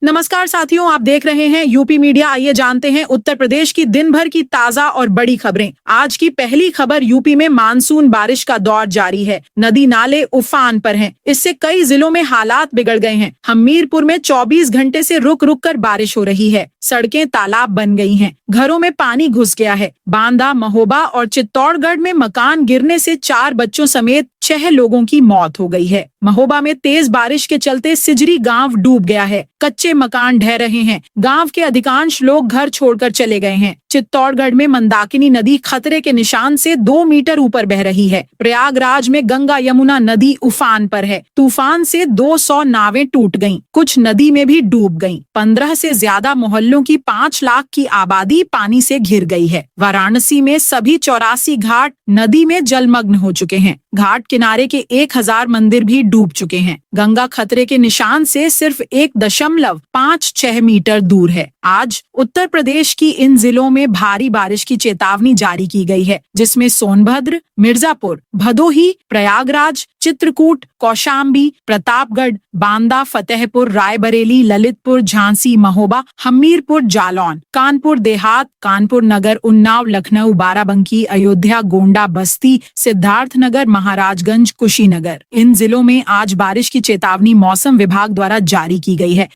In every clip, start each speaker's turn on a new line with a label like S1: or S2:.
S1: नमस्कार साथियों, आप देख रहे हैं यूपी मीडिया। आइए जानते हैं उत्तर प्रदेश की दिन भर की ताजा और बड़ी खबरें। आज की पहली खबर, यूपी में मानसून बारिश का दौर जारी है। नदी नाले उफान पर हैं। इससे कई जिलों में हालात बिगड़ गए हैं। हमीरपुर में 24 घंटे से रुक रुक कर बारिश हो रही है। सड़कें तालाब बन गई हैं। घरों में पानी घुस गया है। बांदा, महोबा और चित्तौड़गढ़ में मकान गिरने से 4 बच्चों समेत 6 लोगों की मौत हो गई है। महोबा में तेज बारिश के चलते सिजरी गांव डूब गया है। कच्चे मकान ढह रहे हैं। गांव के अधिकांश लोग घर छोड़कर चले गए हैं। चित्तौड़गढ़ में मंदाकिनी नदी खतरे के निशान से 2 मीटर ऊपर बह रही है। प्रयागराज में गंगा यमुना नदी उफान पर है। तूफान से 200 नावें टूट गईं। कुछ नदी में भी डूब गईं। 15 से ज्यादा मोहल्लों की 5 लाख की आबादी पानी से घिर गई है। वाराणसी में सभी 84 घाट नदी में जलमग्न हो चुके हैं। घाट किनारे के 1000 मंदिर भी डूब चुके हैं। गंगा खतरे के निशान से सिर्फ 1.56 मीटर दूर है। आज उत्तर प्रदेश की इन जिलों में भारी बारिश की चेतावनी जारी की गई है, जिसमें सोनभद्र, मिर्जापुर, भदोही, प्रयागराज, चित्रकूट, कौशाम्बी, प्रतापगढ़, बांदा, फतेहपुर, रायबरेली, ललितपुर, झांसी, महोबा, हमीरपुर, जालौन, कानपुर देहात, कानपुर नगर, उन्नाव, लखनऊ, बाराबंकी, अयोध्या, गोंडा, बस्ती, सिद्धार्थनगर, महाराजगंज, कुशीनगर, इन जिलों में आज बारिश की चेतावनी मौसम विभाग द्वारा जारी की गई है।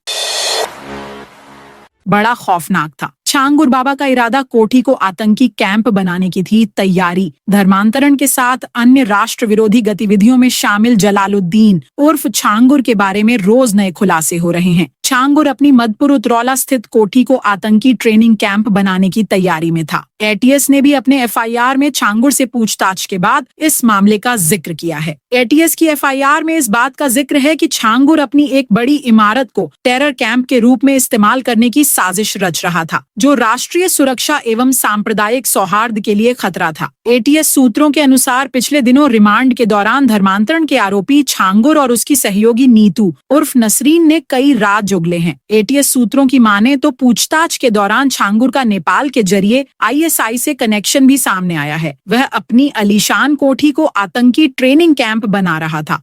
S1: बड़ा खौफनाक था। छांगुर बाबा का इरादा कोठी को आतंकी कैंप बनाने की थी तैयारी। धर्मांतरण के साथ अन्य राष्ट्र विरोधी गतिविधियों में शामिल जलालुद्दीन उर्फ छांगुर के बारे में रोज नए खुलासे हो रहे हैं। छांगुर अपनी मधुपुर उतरौला स्थित कोठी को आतंकी ट्रेनिंग कैंप बनाने की तैयारी में था। एटीएस ने भी अपने एफआईआर में छांगुर से पूछताछ के बाद इस मामले का जिक्र किया है। एटीएस की एफआईआर में इस बात का जिक्र है कि छांगुर अपनी एक बड़ी इमारत को टेरर कैंप के रूप में इस्तेमाल करने की साजिश रच रहा था, जो राष्ट्रीय सुरक्षा एवं सांप्रदायिक सौहार्द के लिए खतरा था। एटीएस सूत्रों के अनुसार पिछले दिनों रिमांड के दौरान धर्मांतरण के आरोपी छांगुर और उसकी सहयोगी नीतू उर्फ नसरीन ने कई राज उगले हैं। एटीएस सूत्रों की माने तो पूछताछ के दौरान छांगुर का नेपाल के जरिए आईएसआई से कनेक्शन भी सामने आया है। वह अपनी आलीशान कोठी को आतंकी ट्रेनिंग कैंप बना रहा था।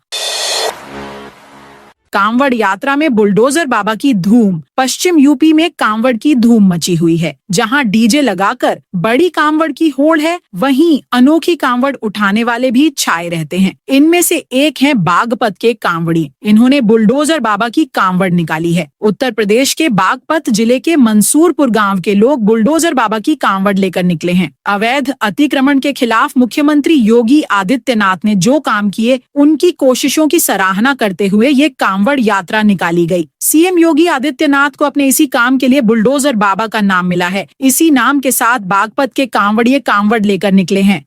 S1: कांवड़ यात्रा में बुलडोजर बाबा की धूम। पश्चिम यूपी में कांवड़ की धूम मची हुई है। जहां डीजे लगाकर बड़ी कांवड़ की होड़ है, वहीं अनोखी कांवड़ उठाने वाले भी छाए रहते हैं। इनमें से एक हैं बागपत के कांवड़ी। इन्होंने बुलडोजर बाबा की कांवड़ निकाली है। उत्तर प्रदेश के बागपत जिले के मंसूरपुर गांव के लोग बुलडोजर बाबा की कांवड़ लेकर निकले हैं। अवैध अतिक्रमण के खिलाफ मुख्यमंत्री योगी आदित्यनाथ ने जो काम किए, उनकी कोशिशों की सराहना करते हुए ये कांवड़ यात्रा निकाली गई। सीएम योगी आदित्यनाथ को अपने इसी काम के लिए बुलडोजर बाबा का नाम मिला है। इसी नाम के साथ बागपत के कांवड़िए कांवड़ लेकर निकले हैं।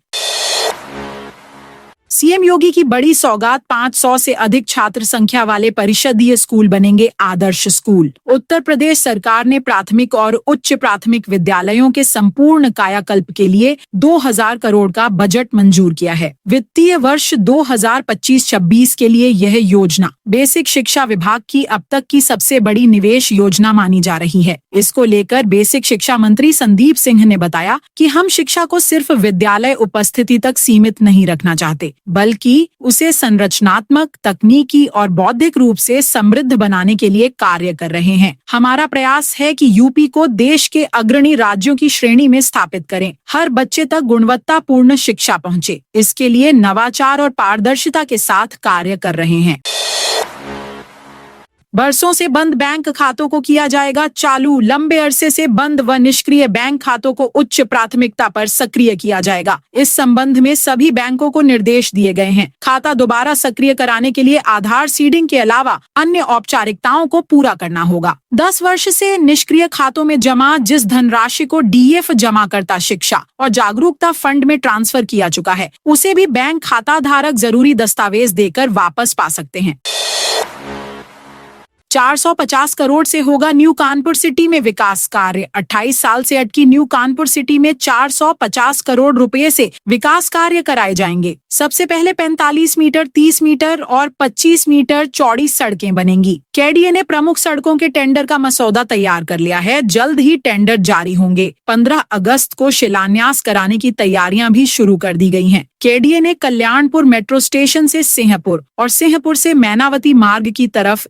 S1: सीएम योगी की बड़ी सौगात, 500 से अधिक छात्र संख्या वाले परिषदीय स्कूल बनेंगे आदर्श स्कूल। उत्तर प्रदेश सरकार ने प्राथमिक और उच्च प्राथमिक विद्यालयों के संपूर्ण कायाकल्प के लिए 2000 करोड़ का बजट मंजूर किया है। वित्तीय वर्ष 2025-26 के लिए यह योजना बेसिक शिक्षा विभाग की अब तक की सबसे बड़ी निवेश योजना मानी जा रही है। इसको लेकर बेसिक शिक्षा मंत्री संदीप सिंह ने बताया कि हम शिक्षा को सिर्फ विद्यालय उपस्थिति तक सीमित नहीं रखना चाहते, बल्कि उसे संरचनात्मक, तकनीकी और बौद्धिक रूप से समृद्ध बनाने के लिए कार्य कर रहे हैं। हमारा प्रयास है कि यूपी को देश के अग्रणी राज्यों की श्रेणी में स्थापित करें। हर बच्चे तक गुणवत्तापूर्ण शिक्षा पहुंचे। इसके लिए नवाचार और पारदर्शिता के साथ कार्य कर रहे हैं। बरसों से बंद बैंक खातों को किया जाएगा चालू। लंबे अरसे से बंद व निष्क्रिय बैंक खातों को उच्च प्राथमिकता पर सक्रिय किया जाएगा। इस संबंध में सभी बैंकों को निर्देश दिए गए हैं। खाता दोबारा सक्रिय कराने के लिए आधार सीडिंग के अलावा अन्य औपचारिकताओं को पूरा करना होगा। 10 वर्ष से निष्क्रिय खातों में जमा जिस धनराशि को डीएफ जमा करता शिक्षा और जागरूकता फंड में ट्रांसफर किया चुका है, उसे भी बैंक खाता धारक जरूरी दस्तावेज देकर वापस पा सकते हैं। 450 करोड़ से होगा न्यू कानपुर सिटी में विकास कार्य। 28 साल से अटकी न्यू कानपुर सिटी में 450 करोड़ रुपए से विकास कार्य कराए जाएंगे। सबसे पहले 45 मीटर, 30 मीटर और 25 मीटर चौड़ी सड़कें बनेंगी। केडीए ने प्रमुख सड़कों के टेंडर का मसौदा तैयार कर लिया है। जल्द ही टेंडर जारी होंगे। 15 अगस्त को शिलान्यास कराने की तैयारियां भी शुरू कर दी गई हैं। केडीए ने कल्याणपुर मेट्रो स्टेशन से सिंहपुर और सिंहपुर से मैनावती मार्ग की तरफ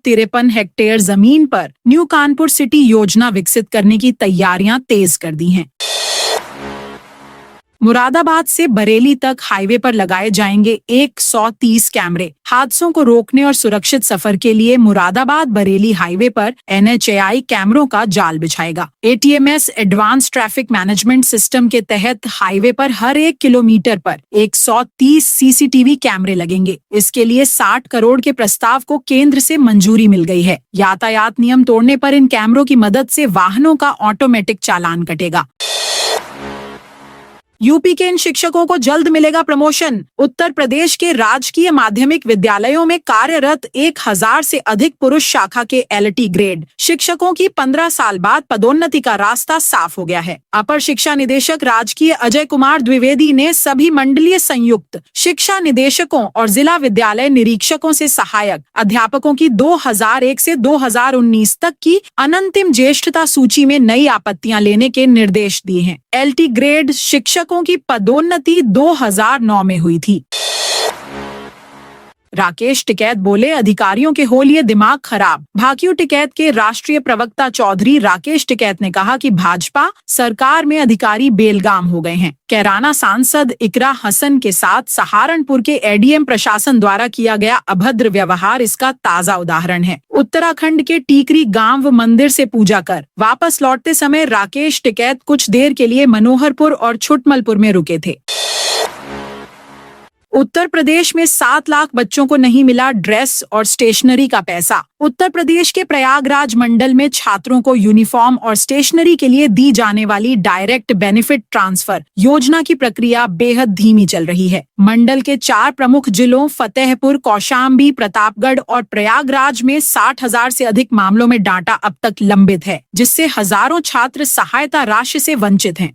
S1: 153 हेक्टेयर जमीन पर न्यू कानपुर सिटी योजना विकसित करने की तैयारियां तेज कर दी हैं। मुरादाबाद से बरेली तक हाईवे पर लगाए जाएंगे 130 कैमरे। हादसों को रोकने और सुरक्षित सफर के लिए मुरादाबाद बरेली हाईवे पर NHAI कैमरों का जाल बिछाएगा। ATMS advance traffic management system के तहत हाईवे पर हर 1 किलोमीटर पर 130 CCTV कैमरे लगेंगे। इसके लिए 60 करोड़ के प्रस्ताव को केंद्र से मंजूरी मिल गई है। यातायात नियम तोड़ने पर इन कैमरों की मदद से वाहनों का ऑटोमेटिक चालान कटेगा। यूपी के इन शिक्षकों को जल्द मिलेगा प्रमोशन। उत्तर प्रदेश के राजकीय माध्यमिक विद्यालयों में कार्यरत 1000 से अधिक पुरुष शाखा के LT ग्रेड शिक्षकों की 15 साल बाद पदोन्नति का रास्ता साफ हो गया है। अपर शिक्षा निदेशक राजकीय अजय कुमार द्विवेदी ने सभी मंडलीय संयुक्त शिक्षा निदेशकों और जिला विद्यालय निरीक्षकों से सहायक अध्यापकों की 2001 से 2019 तक की अनंतिम ज्येष्ठता सूची में नई आपत्तियां लेने के निर्देश दिए हैं। LT ग्रेड शिक्षकों की पदोन्नति 2009 में हुई थी। राकेश टिकैत बोले, अधिकारियों के हो लिए दिमाग खराब। भाकियू टिकैत के राष्ट्रीय प्रवक्ता चौधरी राकेश टिकैत ने कहा कि भाजपा सरकार में अधिकारी बेलगाम हो गए हैं। कैराना सांसद इकरा हसन के साथ सहारनपुर के ADM प्रशासन द्वारा किया गया अभद्र व्यवहार इसका ताजा उदाहरण है। उत्तराखंड के टीकरी गांव मंदिर से पूजा कर वापस लौटते समय राकेश टिकैत कुछ देर के लिए मनोहरपुर और छुटमलपुर में रुके थे। उत्तर प्रदेश में 7 लाख बच्चों को नहीं मिला ड्रेस और स्टेशनरी का पैसा। उत्तर प्रदेश के प्रयागराज मंडल में छात्रों को यूनिफॉर्म और स्टेशनरी के लिए दी जाने वाली डायरेक्ट बेनिफिट ट्रांसफर योजना की प्रक्रिया बेहद धीमी चल रही है। मंडल के 4 प्रमुख जिलों फतेहपुर, कौशाम्बी, प्रतापगढ़ और प्रयागराज में 60,000 से अधिक मामलों में डाटा अब तक लंबित है, जिससे हजारों छात्र सहायता राशि से वंचित हैं।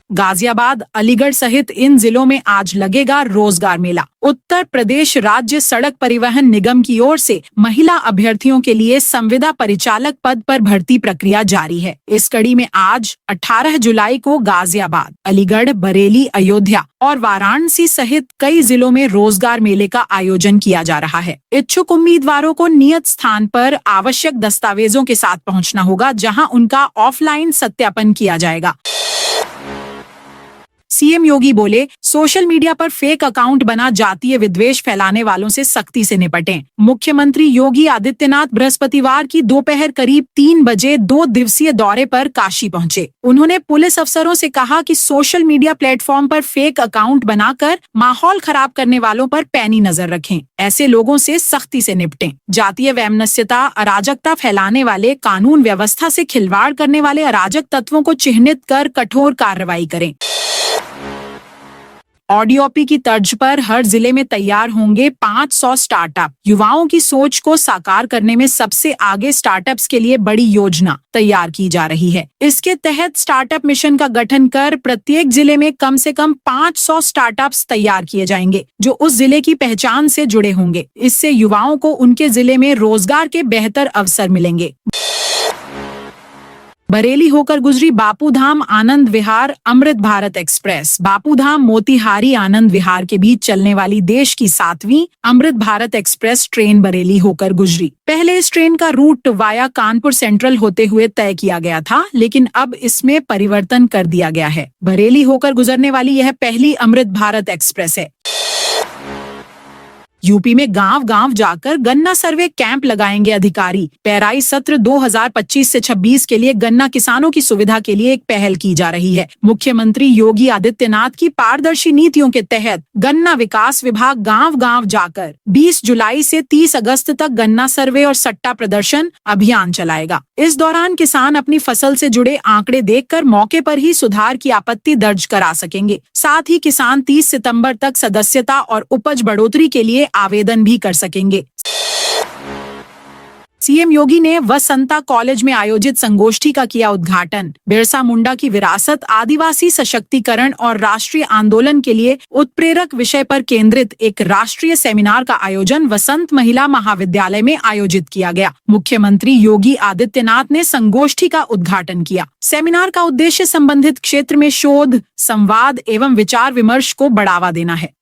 S1: गाजियाबाद, अलीगढ़ सहित इन जिलों में आज लगेगा रोजगार मेला। उत्तर प्रदेश राज्य सड़क परिवहन निगम की ओर से महिला अभ्यर्थियों के लिए संविदा परिचालक पद पर भर्ती प्रक्रिया जारी है। इस कड़ी में आज 18 जुलाई को गाजियाबाद, अलीगढ़, बरेली, अयोध्या और वाराणसी सहित कई जिलों में रोजगार मेले का आयोजन किया जा रहा है। इच्छुक उम्मीदवारों को नियत स्थान पर आवश्यक दस्तावेजों के साथ पहुंचना होगा, जहां उनका ऑफलाइन सत्यापन किया जाएगा। CM योगी बोले, सोशल मीडिया पर फेक अकाउंट बना जातीय विद्वेष फैलाने वालों से सख्ती से निपटें। मुख्यमंत्री योगी आदित्यनाथ बृहस्पतिवार की दोपहर करीब 3 बजे 2 दिवसीय दौरे पर काशी पहुंचे। उन्होंने पुलिस अफसरों से कहा कि सोशल मीडिया प्लेटफॉर्म पर फेक अकाउंट बनाकर माहौल खराब करने वालों पर पैनी नजर रखें। ऐसे लोगों से सख्ती से निपटें। जातीय वैमनस्यता, अराजकता फैलाने वाले, कानून व्यवस्था से खिलवाड़ करने वाले अराजक तत्वों को चिन्हित कर कठोर कार्रवाई करें। ऑडियोपी की तर्ज पर हर जिले में तैयार होंगे 500 स्टार्टअप। युवाओं की सोच को साकार करने में सबसे आगे स्टार्टअप्स के लिए बड़ी योजना तैयार की जा रही है। इसके तहत स्टार्टअप मिशन का गठन कर प्रत्येक जिले में कम से कम 500 स्टार्टअप्स तैयार किए जाएंगे, जो उस जिले की पहचान से जुड़े होंगे। इससे युवाओं को उनके जिले में रोजगार के बेहतर अवसर मिलेंगे। बरेली होकर गुजरी बापूधाम आनंद विहार अमृत भारत एक्सप्रेस। बापूधाम मोतिहारी आनंद विहार के बीच चलने वाली देश की 7वीं अमृत भारत एक्सप्रेस ट्रेन बरेली होकर गुजरी। पहले इस ट्रेन का रूट वाया कानपुर सेंट्रल होते हुए तय किया गया था, लेकिन अब इसमें परिवर्तन कर दिया गया है। बरेली होकर गुजरने वाली यह पहली अमृत भारत एक्सप्रेस है। यूपी में गांव-गांव जाकर गन्ना सर्वे कैंप लगाएंगे अधिकारी। पेराई सत्र 2025 से 26 के लिए गन्ना किसानों की सुविधा के लिए एक पहल की जा रही है। मुख्यमंत्री योगी आदित्यनाथ की पारदर्शी नीतियों के तहत गन्ना विकास विभाग गांव-गांव जाकर 20 जुलाई से 30 अगस्त तक गन्ना सर्वे और सट्टा प्रदर्शन अभियान चलाएगा। इस दौरान किसान अपनी फसल से जुड़े आंकड़े देखकर मौके पर ही सुधार की आपत्ति दर्ज करा सकेंगे। साथ ही किसान 30 सितंबर तक सदस्यता और उपज बढ़ोतरी के लिए आवेदन भी कर सकेंगे। CM योगी ने वसंता कॉलेज में आयोजित संगोष्ठी का किया उद्घाटन। बिरसा मुंडा की विरासत, आदिवासी सशक्तिकरण और राष्ट्रीय आंदोलन के लिए उत्प्रेरक विषय पर केंद्रित एक राष्ट्रीय सेमिनार का आयोजन वसंत महिला महाविद्यालय में आयोजित किया गया। मुख्यमंत्री योगी आदित्यनाथ ने संगोष्ठी का उद्घाटन किया। सेमिनार का उद्देश्य संबंधित क्षेत्र में शोध, संवाद एवं विचार विमर्श को बढ़ावा देना है।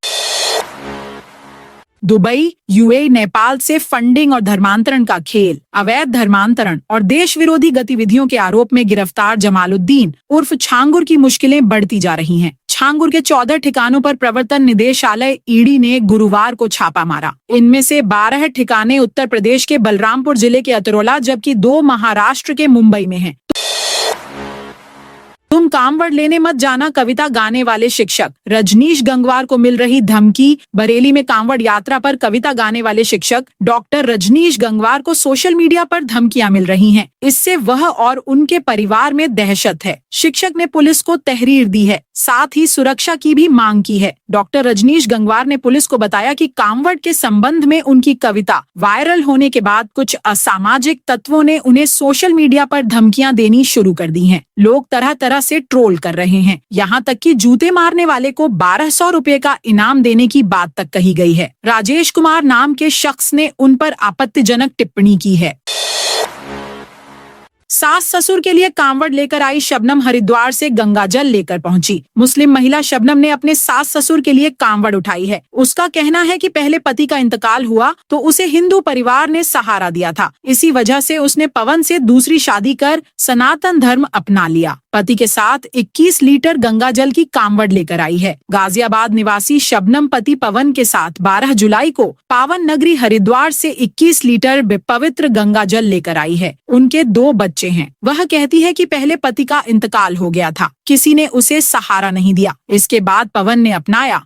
S1: दुबई, यूएई, नेपाल से फंडिंग और धर्मांतरण का खेल। अवैध धर्मांतरण और देश विरोधी गतिविधियों के आरोप में गिरफ्तार जमालुद्दीन उर्फ छांगुर की मुश्किलें बढ़ती जा रही हैं। छांगुर के 14 ठिकानों पर प्रवर्तन निदेशालय ईडी ने गुरुवार को छापा मारा। इनमें से 12 ठिकाने उत्तर प्रदेश के बलरामपुर जिले के अतरोला, जबकि 2 महाराष्ट्र के मुंबई में हैं। तुम कांवड़ लेने मत जाना, कविता गाने वाले शिक्षक। रजनीश गंगवार को मिल रही धमकी। बरेली में कांवड़ यात्रा पर कविता गाने वाले शिक्षक डॉक्टर रजनीश गंगवार को सोशल मीडिया पर धमकियां मिल रही हैं। इससे वह और उनके परिवार में दहशत है। शिक्षक ने पुलिस को तहरीर दी है, साथ ही सुरक्षा की भी मांग की है। डॉक्टर रजनीश गंगवार ने पुलिस को बताया कि कांवड़ के संबंध में उनकी कविता वायरल होने के बाद कुछ असामाजिक तत्वों ने उन्हें सोशल मीडिया पर धमकियां देनी शुरू कर दी हैं। लोग तरह तरह से ट्रोल कर रहे हैं। यहाँ तक कि जूते मारने वाले को 1200 रुपए का इनाम देने की बात तक कही गई है। राजेश कुमार नाम के शख्स ने उन पर आपत्तिजनक टिप्पणी की है। सास ससुर के लिए कांवड़ लेकर आई शबनम हरिद्वार से गंगाजल लेकर पहुंची। मुस्लिम महिला शबनम ने अपने सास ससुर के लिए कांवड़ उठाई है। उसका कहना है कि पहले पति का इंतकाल हुआ तो उसे हिंदू परिवार ने सहारा दिया था। इसी वजह से उसने पवन से दूसरी शादी कर सनातन धर्म अपना लिया। पति के साथ 21 लीटर गंगाजल की कांवड़ लेकर आई है। गाजियाबाद निवासी शबनम पति पवन के साथ 12 जुलाई को पावन नगरी हरिद्वार से 21 लीटर पवित्र गंगाजल लेकर आई है। उनके 2 बच्चे हैं। वह कहती है कि पहले पति का इंतकाल हो गया था, किसी ने उसे सहारा नहीं दिया। इसके बाद पवन ने अपनाया।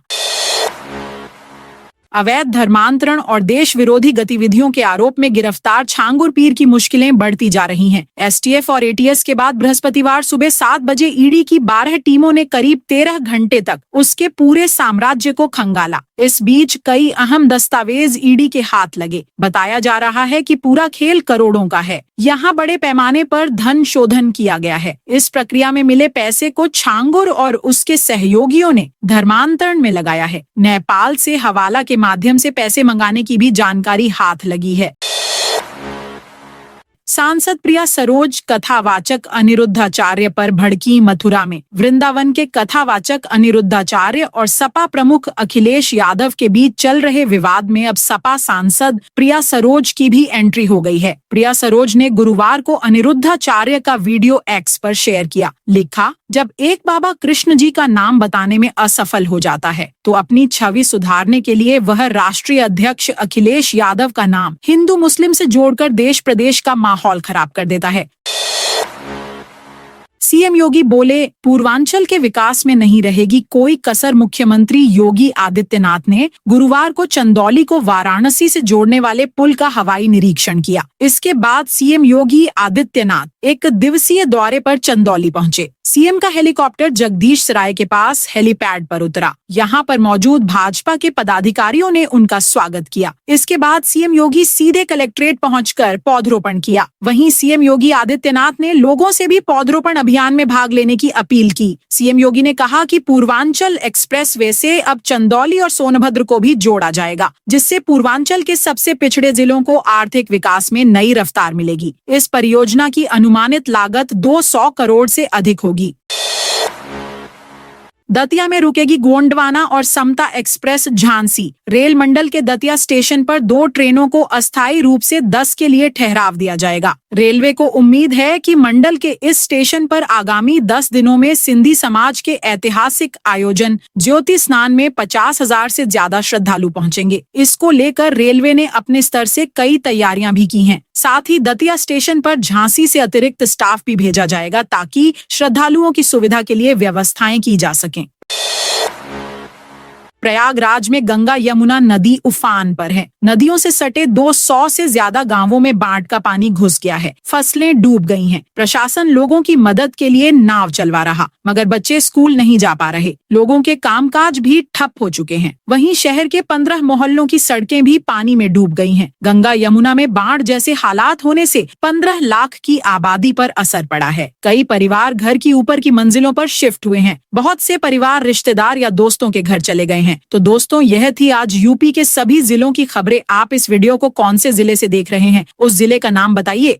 S1: अवैध धर्मांतरण और देश विरोधी गतिविधियों के आरोप में गिरफ्तार छांगुर पीर की मुश्किलें बढ़ती जा रही हैं। एसटीएफ और एटीएस के बाद बृहस्पतिवार सुबह 7 बजे ईडी की 12 टीमों ने करीब 13 घंटे तक उसके पूरे साम्राज्य को खंगाला। इस बीच कई अहम दस्तावेज ईडी के हाथ लगे। बताया जा रहा है कि पूरा खेल करोड़ों का है। यहाँ बड़े पैमाने पर धन शोधन किया गया है। इस प्रक्रिया में मिले पैसे को छांगुर और उसके सहयोगियों ने धर्मांतरण में लगाया है। नेपाल से हवाला के माध्यम से पैसे मंगाने की भी जानकारी हाथ लगी है। सांसद प्रिया सरोज कथावाचक अनिरुद्धाचार्य पर भड़की। मथुरा में वृंदावन के कथावाचक अनिरुद्धाचार्य और सपा प्रमुख अखिलेश यादव के बीच चल रहे विवाद में अब सपा सांसद प्रिया सरोज की भी एंट्री हो गई है। प्रिया सरोज ने गुरुवार को अनिरुद्धाचार्य का वीडियो एक्स पर शेयर किया। लिखा, जब एक बाबा कृष्ण जी का नाम बताने में असफल हो जाता है तो अपनी छवि सुधारने के लिए वह राष्ट्रीय अध्यक्ष अखिलेश यादव का नाम हिंदू मुस्लिम से जोड़कर देश प्रदेश का माहौल खराब कर देता है। सीएम योगी बोले, पूर्वांचल के विकास में नहीं रहेगी कोई कसर। मुख्यमंत्री योगी आदित्यनाथ ने गुरुवार को चंदौली को वाराणसी से जोड़ने वाले पुल का हवाई निरीक्षण किया। इसके बाद सीएम योगी आदित्यनाथ एक दिवसीय दौरे पर चंदौली पहुंचे। सीएम का हेलीकॉप्टर जगदीश सराय के पास हेलीपैड पर उतरा। यहाँ पर मौजूद भाजपा के पदाधिकारियों ने उनका स्वागत किया। इसके बाद सीएम योगी सीधे कलेक्ट्रेट पहुंचकर पौधरोपण किया। वहीं सीएम योगी आदित्यनाथ ने लोगों से भी पौधरोपण अभियान में भाग लेने की अपील की। सीएम योगी ने कहा कि पूर्वांचल एक्सप्रेसवे से अब चंदौली और सोनभद्र को भी जोड़ा जाएगा, जिससे पूर्वांचल के सबसे पिछड़े जिलों को आर्थिक विकास में नई रफ्तार मिलेगी। इस परियोजना की अनुमानित लागत 200 करोड़ से अधिक होगी। दतिया में रुकेगी गोंडवाना और समता एक्सप्रेस झांसी। रेल मंडल के दतिया स्टेशन पर 2 ट्रेनों को अस्थायी रूप से 10 के लिए ठहराव दिया जाएगा। रेलवे को उम्मीद है कि मंडल के इस स्टेशन पर आगामी 10 दिनों में सिंधी समाज के ऐतिहासिक आयोजन ज्योति स्नान में 50,000 से ज्यादा श्रद्धालु पहुंचेंगे। इसको लेकर रेलवे ने अपने स्तर से कई तैयारियां भी की हैं। साथ ही दतिया स्टेशन पर झांसी से अतिरिक्त स्टाफ भी भेजा जाएगा ताकि श्रद्धालुओं की सुविधा के लिए व्यवस्थाएं की जा सकें। प्रयागराज में गंगा यमुना नदी उफान पर है। नदियों से सटे 200 से ज्यादा गांवों में बाढ़ का पानी घुस गया है। फसलें डूब गई हैं। प्रशासन लोगों की मदद के लिए नाव चलवा रहा, मगर बच्चे स्कूल नहीं जा पा रहे। लोगों के कामकाज भी ठप हो चुके हैं। वहीं शहर के 15 मोहल्लों की सड़कें भी पानी में डूब गई हैं। गंगा यमुना में बाढ़ जैसे हालात होने से 15 लाख की आबादी पर असर पड़ा है। कई परिवार घर की ऊपर की मंजिलों पर शिफ्ट हुए हैं। बहुत से परिवार रिश्तेदार या दोस्तों के घर चले गए हैं। तो दोस्तों, यह थी आज यूपी के सभी जिलों की खबरें। आप इस वीडियो को कौन से जिले से देख रहे हैं, उस जिले का नाम बताइए।